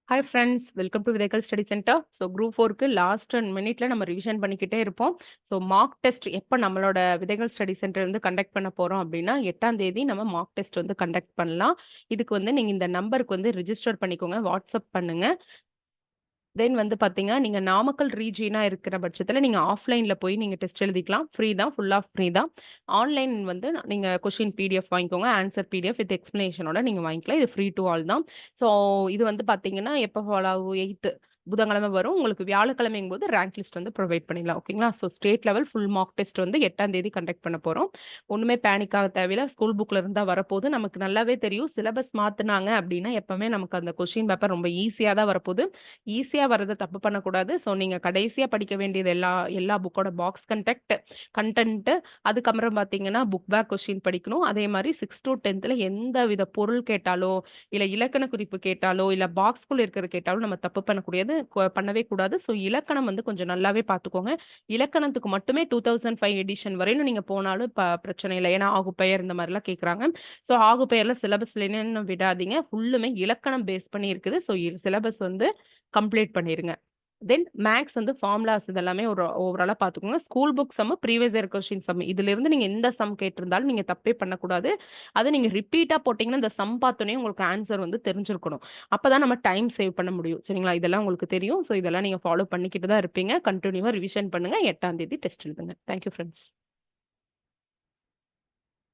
Hi friends, welcome to Vidhaigal study centre. So group 4க்கு last 1 மினிட்ல நம்ம ரிவிஷன் பண்ணிக்கிட்டே இருப்போம். ஸோ மார்க் டெஸ்ட் எப்போ நம்மளோட விதைகள் ஸ்டடி சென்டர் வந்து கண்டக்ட் பண்ண போறோம் அப்படின்னா 8ஆம் தேதி நம்ம மார்க் டெஸ்ட் வந்து கண்டக்ட் பண்ணலாம். இதுக்கு வந்து நீங்க இந்த நம்பருக்கு வந்து ரிஜிஸ்டர் பண்ணிக்கோங்க, வாட்ஸ்அப் பண்ணுங்க. தென் வந்து பார்த்தீங்கன்னா, நீங்க நாமக்கல் ரீஜியனா இருக்கிற பட்சத்தில நீங்க ஆஃப்லைன்ல போய் நீங்க டெஸ்ட் எழுதிக்கலாம். ஃப்ரீ தான், ஃபுல்லா ஃப்ரீ தான். ஆன்லைன் வந்து நீங்க கொஸ்டின் பிடிஎஃப் வாங்கிக்கோங்க. ஆன்சர் பிடிஎஃப் வித் எக்ஸ்ப்ளனேஷனோட நீங்க வாங்கிக்கலாம். இது ஃப்ரீ டூ ஆல் தான். ஸோ இது வந்து பார்த்தீங்கன்னா, எப்போ ஃபாலோ ஆகும்? 8த் புதன்கிழமை வரும். உங்களுக்கு வியாழக்கிழமைங்கும்போது ரேங்க் லிஸ்ட் வந்து ப்ரொவைட் பண்ணிடலாம். ஓகேங்களா? So state level full mark test வந்து 8ஆம் தேதி கண்டக்ட் பண்ண போறோம். ஒண்ணுமே பேனிக் ஆக தேவையில்ல. ஸ்கூல் புக்ல இருந்தா வரப்போது. நமக்கு நல்லாவே தெரியும். சிலபஸ் மாத்துனாங்க அப்படின்னா, எப்பவுமே நமக்கு அந்த கொஸ்டின் பேப்பர் ரொம்ப ஈஸியா தான் வரப்போது. ஈஸியா வரத தப்பு பண்ணக்கூடாது. ஸோ நீங்க கடைசியா படிக்க வேண்டியது எல்லா எல்லா புக்கோட பாக்ஸ் கன்டென்ட் அதுக்கப்புறம் பார்த்தீங்கன்னா, புக் பேக் கொஸ்டின் படிக்கணும். அதே மாரி 6 டூ 10த்ல எந்த வித பொருள் கேட்டாலோ, இல்ல இலக்கண குறிப்பு கேட்டாலோ, இல்ல பாக்ஸ்குள்ள இருக்கிறது கேட்டாலும் நம்ம தப்பு பண்ணவே கூடாது. ஸோ இலக்கணம் வந்து கொஞ்சம் நல்லாவே பார்த்துக்கோங்க. இலக்கணத்துக்கு மட்டுமே 2005 எடிஷன் வரையும் நீங்க போனாலும் பிரச்சனை இல்ல. ஏன்னா ஆகுபெயர் இந்த மாரிலாம் கேட்குறாங்க. ஸோ ஆகுபெயர்ல சிலபஸ்லன்னு விடாதீங்க. ஃபுல்லுமே இலக்கணம் பேஸ் பண்ணி இருக்குது. ஸோ சிலபஸ் வந்து கம்ப்ளீட் பண்ணிருங்க. தென் மேத்ஸ் வந்து ஃபார்முலாஸ் இதெல்லாமே ஒரு ஓவராலா பார்த்துக்கோங்க. School book some, previous year question some இதிலிருந்து நீங்க எந்த சம் கேட்டிருந்தாலும் நீங்க தப்பே பண்ணக்கூடாது. அத நீங்க ரிப்பீட்டா போட்டீங்கன்னா, இந்த சம் பார்த்தோனே உங்களுக்கு ஆன்சர் வந்து தெரிஞ்சிருக்கணும். அப்பதான் நம்ம டைம் சேவ் பண்ண முடியும். சரிங்களா? இதெல்லாம் உங்களுக்கு தெரியும். ஸோ இதெல்லாம் நீங்க ஃபாலோ பண்ணிக்கிட்டு தான் இருப்பீங்க. கன்டினியூவா ரிவிஷன் பண்ணுங்க. 8ஆம் தேதி டெஸ்ட் எழுதுங்க. Thank you friends.